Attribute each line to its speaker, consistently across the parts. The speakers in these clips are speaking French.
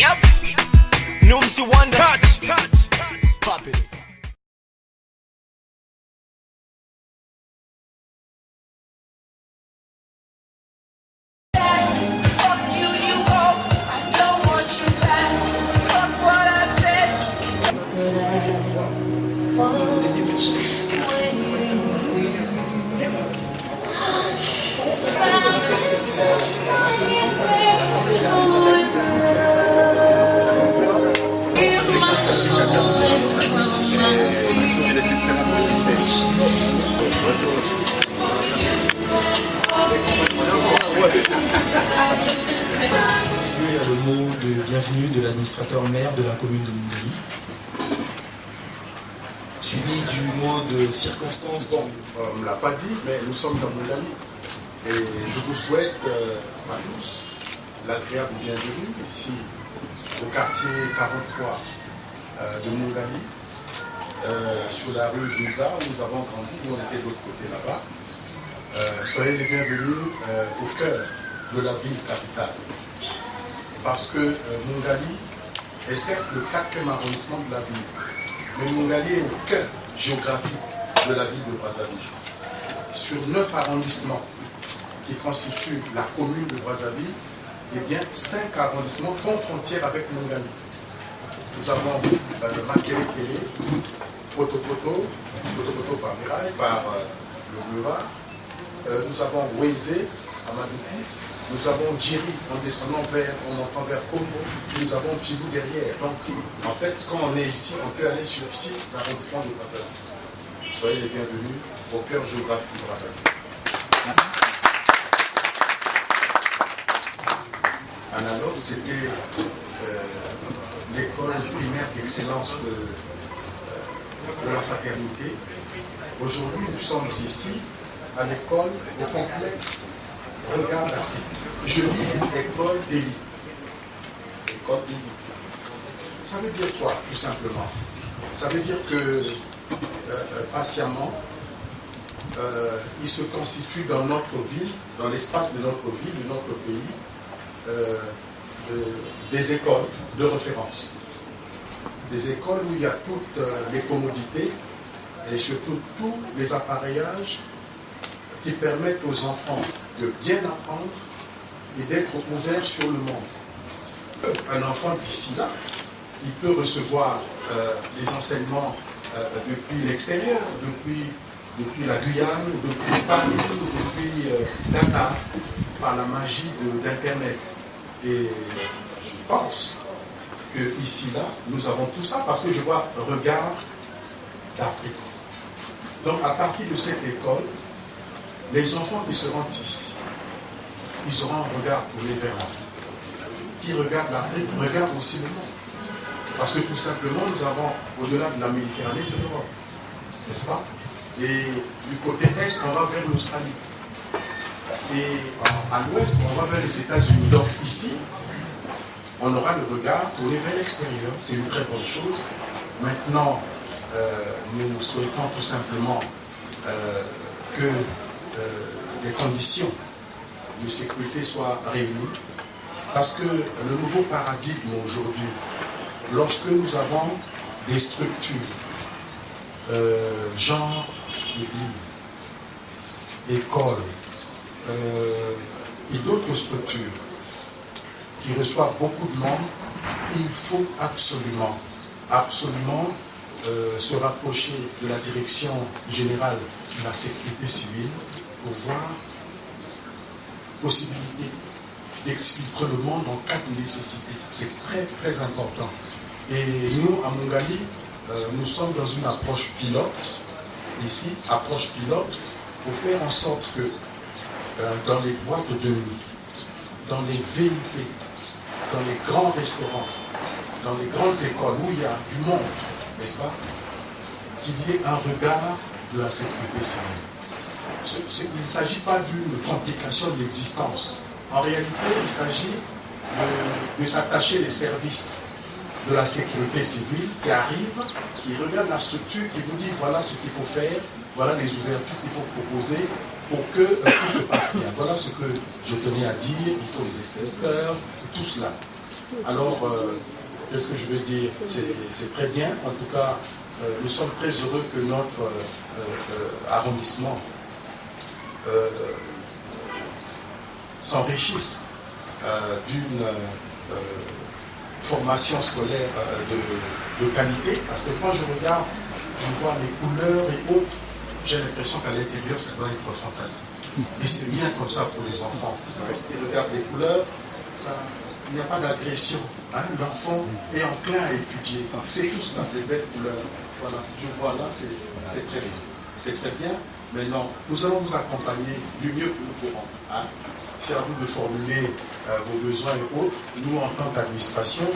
Speaker 1: Yep. Noomsy Wonder. Touch. Pop it.
Speaker 2: Il y a le mot de bienvenue de l'administrateur maire de la commune de Moungali, suivi du mot de circonstance.
Speaker 3: Bon, on ne me l'a pas dit, mais nous sommes à Moungali et je vous souhaite à tous l'agréable bienvenue ici au quartier 43 de Moungali, sur la rue Ginza, où nous avons grandi, où on était de l'autre côté là-bas. Soyez les bienvenus au cœur de la ville capitale. Parce que Moungali est certes le 4e arrondissement de la ville, mais Moungali est au cœur géographique de la ville de Brazzaville. Sur 9 arrondissements qui constituent la commune de Brazzaville, eh bien 5 arrondissements font frontière avec Moungali. Nous avons Makelekele, Potopoto par Mirail, par le boulevard. Nous avons Weze, Amadoukou. Nous avons Djiri en descendant en montant vers Congo. Nous avons Pibou derrière. Donc, en fait, quand on est ici, on peut aller sur 6 arrondissements de Brazzaville. Soyez les bienvenus au cœur géographique de Brazzaville. Analogue, c'était l'école primaire d'excellence de la fraternité. Aujourd'hui, nous sommes ici à l'école, au complexe Regard d'Afrique. Je dis école d'élite. École d'élite. Ça veut dire quoi, tout simplement? Ça veut dire que patiemment, il se constitue dans notre ville, dans l'espace de notre ville, de notre pays, des écoles de référence. Des écoles où il y a toutes les commodités et surtout tous les appareillages qui permettent aux enfants de bien apprendre et d'être ouverts sur le monde. Un enfant d'ici là, il peut recevoir les enseignements depuis l'extérieur, depuis la Guyane, depuis Paris, depuis Dakar, par la magie d'Internet. Et je pense que ici là, nous avons tout ça parce que je vois Regard d'Afrique. Donc à partir de cette école, les enfants qui seront ici, ils auront un regard tourné vers l'Afrique. Qui regarde l'Afrique, regarde aussi le monde. Parce que tout simplement, nous avons, au-delà de la Méditerranée, c'est l'Europe. N'est-ce pas? Et du côté Est, on va vers l'Australie. Et à l'Ouest, on va vers les États-Unis. Donc ici, on aura le regard tourné vers l'extérieur. C'est une très bonne chose. Maintenant, nous souhaitons tout simplement que les conditions de sécurité soient réunies, parce que le nouveau paradigme aujourd'hui, lorsque nous avons des structures genre église, école et d'autres structures qui reçoivent beaucoup de monde, il faut absolument se rapprocher de la direction générale de la sécurité civile pour voir possibilité d'exfiltrer le monde en cas de nécessité. C'est très très important. Et nous, à Moungali, nous sommes dans une approche pilote, ici, approche pilote, pour faire en sorte que dans les boîtes de nuit, dans les VIP, dans les grands restaurants, dans les grandes écoles où il y a du monde, n'est-ce pas, qu'il y ait un regard de la sécurité civile. Il ne s'agit pas d'une complication de l'existence. En réalité, il s'agit de s'attacher les services de la sécurité civile qui arrivent, qui regardent la structure, qui vous dit voilà ce qu'il faut faire, voilà les ouvertures qu'il faut proposer pour que tout se passe bien. Voilà ce que je tenais à dire, il faut les extincteurs, tout cela. Alors, qu'est-ce que je veux dire? C'est très bien. En tout cas, nous sommes très heureux que notre arrondissement s'enrichisse d'une formation scolaire de qualité. Parce que quand je regarde, je vois les couleurs et autres, j'ai l'impression qu'à l'intérieur, ça doit être fantastique. Et c'est bien comme ça pour les enfants. Lorsqu'ils regardent les couleurs, il n'y a pas d'agression. Hein? L'enfant est enclin à étudier. C'est tous dans des belles couleurs. Voilà, je vois là, c'est très bien. C'est très bien. Maintenant, nous allons vous accompagner du mieux que nous pourrons. Hein? C'est à vous de formuler vos besoins et autres. Nous, en tant qu'administration,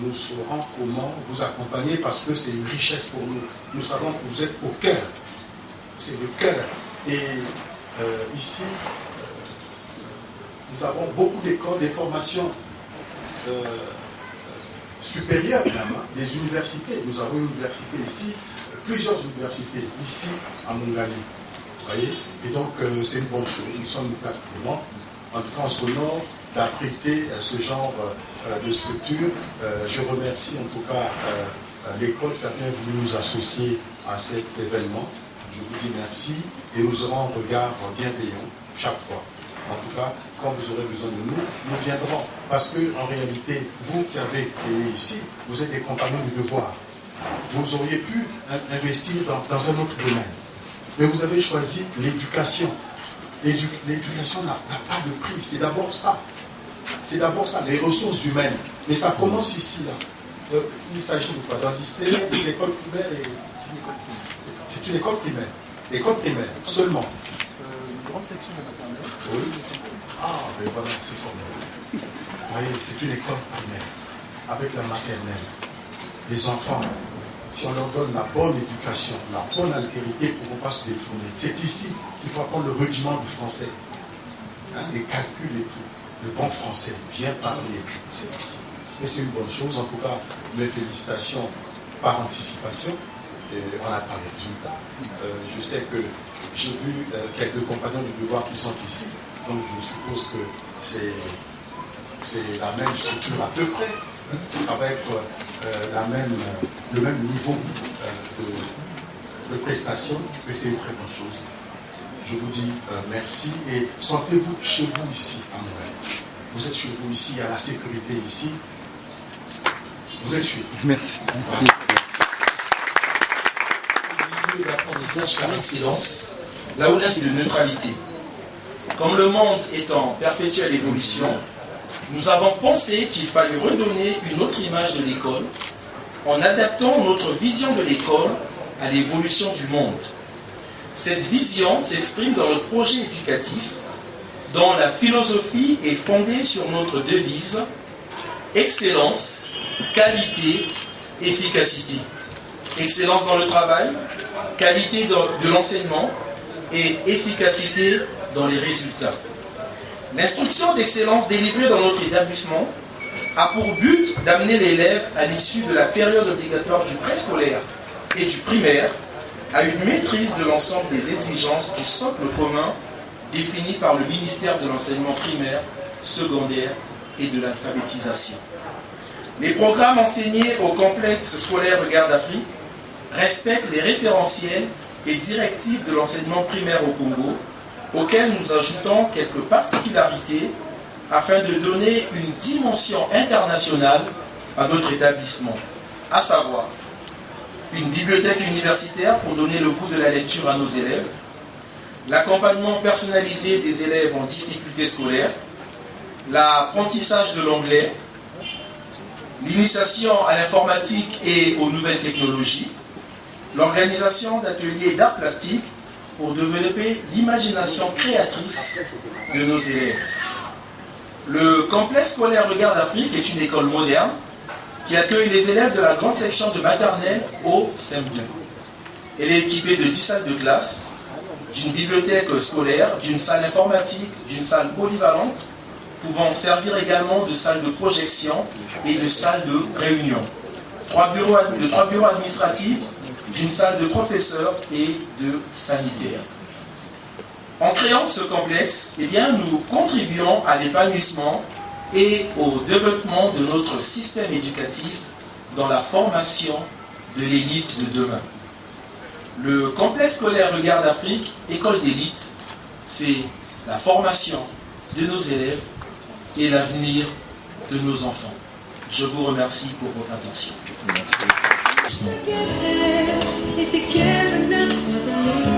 Speaker 3: nous saurons comment vous accompagner parce que c'est une richesse pour nous. Nous savons que vous êtes au cœur. C'est le cœur. Et ici, nous avons beaucoup d'écoles, des formations supérieures même, hein, des universités. Nous avons une université ici, plusieurs universités ici à Mongani. Vous voyez? Et donc, c'est une bonne chose. Nous sommes vraiment, en tout cas en sonore, d'abriter ce genre de structure. Je remercie en tout cas l'école qui a bien voulu nous associer à cet événement. Je vous dis merci et nous aurons un regard bienveillant chaque fois. En tout cas, quand vous aurez besoin de nous, nous viendrons. Parce que en réalité, vous qui avez été ici, vous êtes des compagnons du devoir. Vous auriez pu investir dans un autre domaine. Mais vous avez choisi l'éducation. L'éducation n'a pas de prix. C'est d'abord ça. C'est d'abord ça, les ressources humaines. Mais ça commence ici, là. Il s'agit de quoi? D'un lycée, de l'école primaire et... C'est une école primaire. École primaire, seulement.
Speaker 4: Une grande section de maternelle.
Speaker 3: Oui. Ah, mais voilà, c'est formidable. Vous voyez, c'est une école primaire. Avec la maternelle. Les enfants, si on leur donne la bonne éducation, la bonne altérité, ils ne pourront pas se détourner. C'est ici qu'il faut apprendre le rudiment du français. Hein, les calculs et tout. Le bon français, bien parler, c'est ici. Et c'est une bonne chose. En tout cas, mes félicitations par anticipation. Et on n'a pas les résultats. Je sais que j'ai vu quelques compagnons du devoir qui sont ici. Donc je suppose que c'est la même structure à peu près. Ça va être le même niveau de prestation, mais c'est une très bonne chose. Je vous dis merci et sentez-vous chez vous ici à Montréal. Vous êtes chez vous ici, il y a la sécurité ici. Vous êtes chez vous.
Speaker 5: Merci.
Speaker 3: Voilà.
Speaker 6: D'apprentissage par excellence, là où c'est de neutralité. Comme le monde est en perpétuelle évolution, nous avons pensé qu'il fallait redonner une autre image de l'école en adaptant notre vision de l'école à l'évolution du monde. Cette vision s'exprime dans notre projet éducatif, dont la philosophie est fondée sur notre devise excellence, qualité, efficacité. Excellence dans le travail, qualité de l'enseignement et efficacité dans les résultats. L'instruction d'excellence délivrée dans notre établissement a pour but d'amener l'élève à l'issue de la période obligatoire du préscolaire et du primaire à une maîtrise de l'ensemble des exigences du socle commun défini par le ministère de l'enseignement primaire, secondaire et de l'alphabétisation. Les programmes enseignés au complexe scolaire Regard d'Afrique respectent les référentiels et directives de l'enseignement primaire au Congo, auxquels nous ajoutons quelques particularités afin de donner une dimension internationale à notre établissement, à savoir une bibliothèque universitaire pour donner le goût de la lecture à nos élèves, l'accompagnement personnalisé des élèves en difficulté scolaire, l'apprentissage de l'anglais, l'initiation à l'informatique et aux nouvelles technologies, l'organisation d'ateliers d'art plastique pour développer l'imagination créatrice de nos élèves. Le complexe scolaire Regard d'Afrique est une école moderne qui accueille les élèves de la grande section de maternelle au CM2. Elle est équipée de 10 salles de classe, d'une bibliothèque scolaire, d'une salle informatique, d'une salle polyvalente, pouvant servir également de salle de projection et de salle de réunion. 3 bureaux administratifs, d'une salle de professeurs et de sanitaires. En créant ce complexe, nous contribuons à l'épanouissement et au développement de notre système éducatif dans la formation de l'élite de demain. Le complexe scolaire Regard d'Afrique, école d'élite, c'est la formation de nos élèves et l'avenir de nos enfants. Je vous remercie pour votre attention.
Speaker 5: If you